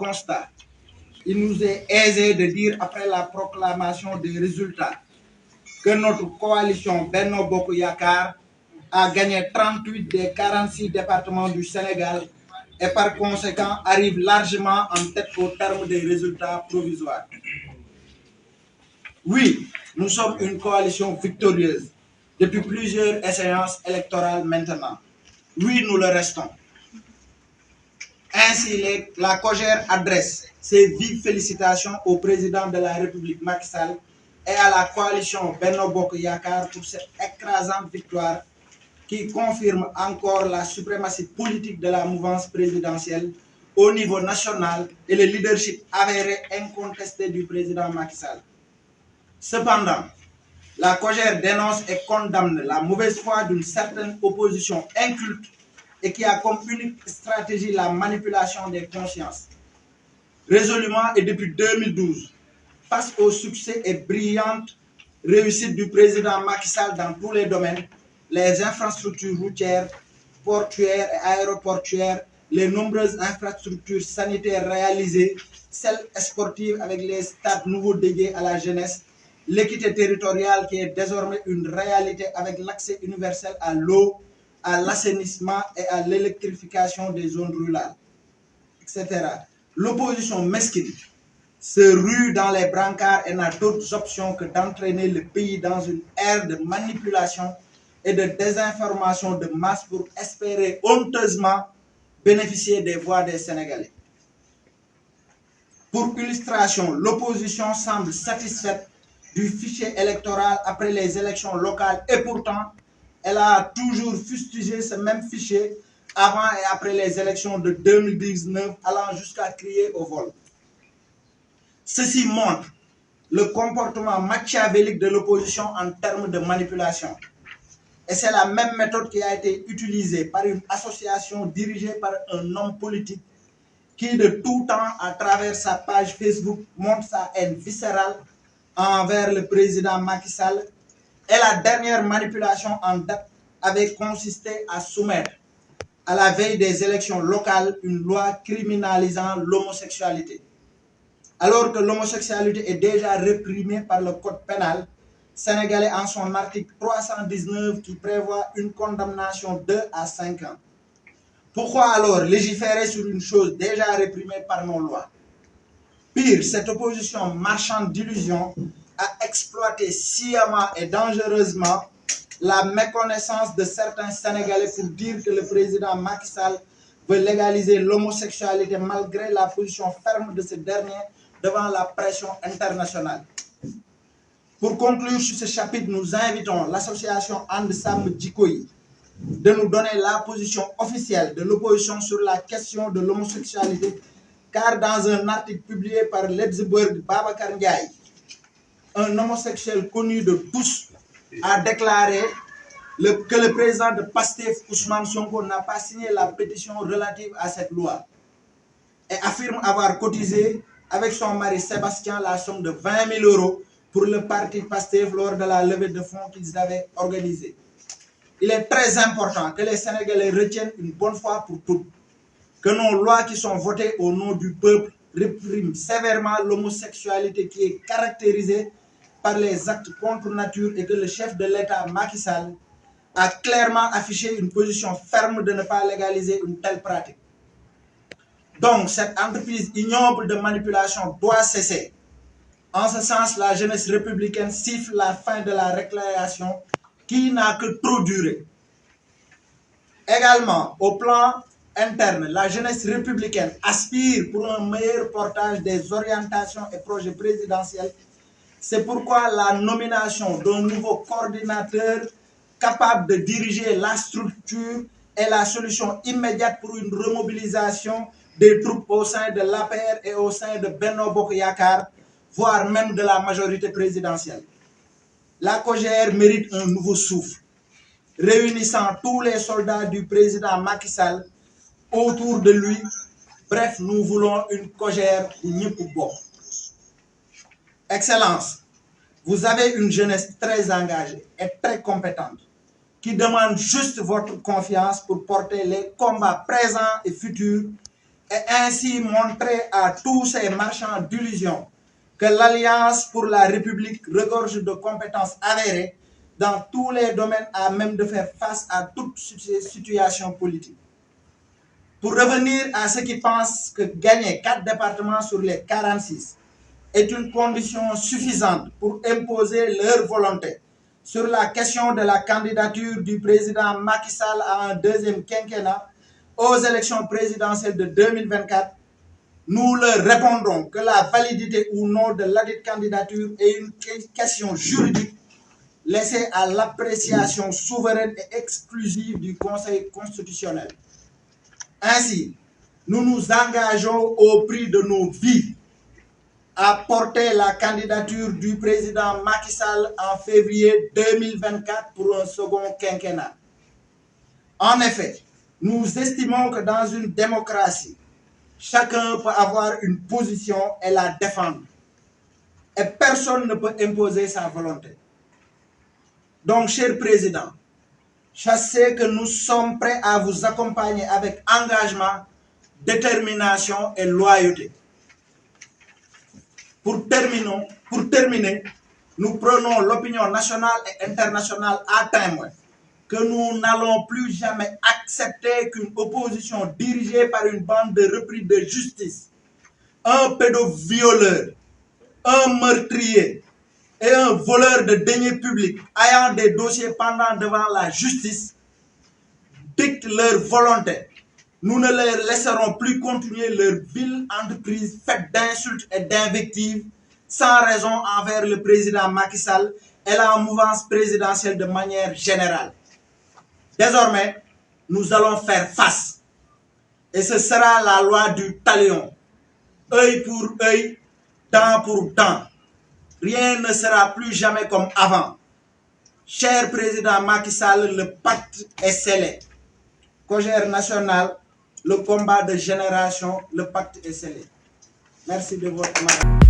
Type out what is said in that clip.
constat, il nous est aisé de dire après la proclamation des résultats que notre coalition Benno Bokk Yakaar a gagné 38 des 46 départements du Sénégal et par conséquent arrive largement en tête au terme des résultats provisoires. Oui, nous sommes une coalition victorieuse depuis plusieurs échéances électorales maintenant. Oui, nous le restons. Ainsi, la COJER adresse ses vives félicitations au président de la République Macky Sall et à la coalition Benno Bokk Yakaar pour cette écrasante victoire qui confirme encore la suprématie politique de la mouvance présidentielle au niveau national et le leadership avéré incontesté du président Macky Sall. Cependant, la COJER dénonce et condamne la mauvaise foi d'une certaine opposition inculte et qui a comme unique stratégie la manipulation des consciences. Résolument et depuis 2012, face au succès et brillante réussite du président Macky Sall dans tous les domaines, les infrastructures routières, portuaires et aéroportuaires, les nombreuses infrastructures sanitaires réalisées, celles sportives avec les stades nouveaux dédiés à la jeunesse, l'équité territoriale qui est désormais une réalité avec l'accès universel à l'eau, à l'assainissement et à l'électrification des zones rurales, etc. L'opposition mesquine se rue dans les brancards et n'a d'autres options que d'entraîner le pays dans une ère de manipulation et de désinformation de masse pour espérer honteusement bénéficier des voix des Sénégalais. Pour illustration, l'opposition semble satisfaite du fichier électoral après les élections locales et pourtant, elle a toujours fustigé ce même fichier avant et après les élections de 2019, allant jusqu'à crier au vol. Ceci montre le comportement machiavélique de l'opposition en termes de manipulation. Et c'est la même méthode qui a été utilisée par une association dirigée par un homme politique qui de tout temps, à travers sa page Facebook, montre sa haine viscérale envers le président Macky Sall. Et la dernière manipulation en date avait consisté à soumettre, à la veille des élections locales, une loi criminalisant l'homosexualité. Alors que l'homosexualité est déjà réprimée par le code pénal sénégalais en son article 319 qui prévoit une condamnation de 2 à 5 ans. Pourquoi alors légiférer sur une chose déjà réprimée par nos lois? Pire, cette opposition marchande d'illusions a exploité sciemment et dangereusement la méconnaissance de certains Sénégalais pour dire que le président Macky Sall veut légaliser l'homosexualité malgré la position ferme de ce dernier devant la pression internationale. Pour conclure sur ce chapitre, nous invitons l'association And Samm Jikko Yi de nous donner la position officielle de l'opposition sur la question de l'homosexualité, car dans un article publié par l'Ebsberg Babacar Ndiaye, un homosexuel connu de tous a déclaré que le président de PASTEF, Ousmane Sonko, n'a pas signé la pétition relative à cette loi et affirme avoir cotisé avec son mari Sébastien la somme de 20 000 € pour le parti PASTEF lors de la levée de fonds qu'ils avaient organisée. Il est très important que les Sénégalais retiennent une bonne fois pour toutes que nos lois qui sont votées au nom du peuple répriment sévèrement l'homosexualité qui est caractérisée par les actes contre nature et que le chef de l'État, Macky Sall, a clairement affiché une position ferme de ne pas légaliser une telle pratique. Donc, cette entreprise ignoble de manipulation doit cesser. En ce sens, la jeunesse républicaine siffle la fin de la récréation qui n'a que trop duré. Également, au plan interne, la jeunesse républicaine aspire pour un meilleur portage des orientations et projets présidentiels. C'est pourquoi la nomination d'un nouveau coordinateur capable de diriger la structure est la solution immédiate pour une remobilisation des troupes au sein de l'APR et au sein de Benno Bokk Yakaar, voire même de la majorité présidentielle. La COJER mérite un nouveau souffle, réunissant tous les soldats du président Macky Sall autour de lui. Bref, nous voulons une COJER bu ñëpp bokk. Excellence, vous avez une jeunesse très engagée et très compétente qui demande juste votre confiance pour porter les combats présents et futurs et ainsi montrer à tous ces marchands d'illusions que l'Alliance pour la République regorge de compétences avérées dans tous les domaines à même de faire face à toute situation politique. Pour revenir à ceux qui pensent que gagner 4 départements sur les 46 est une condition suffisante pour imposer leur volonté sur la question de la candidature du président Macky Sall à un deuxième quinquennat aux élections présidentielles de 2024, nous leur répondrons que la validité ou non de ladite candidature est une question juridique laissée à l'appréciation souveraine et exclusive du Conseil constitutionnel. Ainsi, nous nous engageons au prix de nos vies à porter la candidature du président Macky Sall en février 2024 pour un second quinquennat. En effet, nous estimons que dans une démocratie, chacun peut avoir une position et la défendre. Et personne ne peut imposer sa volonté. Donc, cher président, sachez que nous sommes prêts à vous accompagner avec engagement, détermination et loyauté. Pour terminer, nous prenons l'opinion nationale et internationale à témoin que nous n'allons plus jamais accepter qu'une opposition dirigée par une bande de repris de justice, un pédovioleur, un meurtrier et un voleur de deniers publics ayant des dossiers pendants devant la justice dictent leur volonté. Nous ne leur laisserons plus continuer leur vile entreprise faite d'insultes et d'invectives sans raison envers le président Macky Sall et la mouvance présidentielle de manière générale. Désormais, nous allons faire face. Et ce sera la loi du talion. Œil pour œil, dent pour dent. Rien ne sera plus jamais comme avant. Cher président Macky Sall, le pacte est scellé. Cogère national, le combat de génération, le pacte est scellé. Merci de votre main.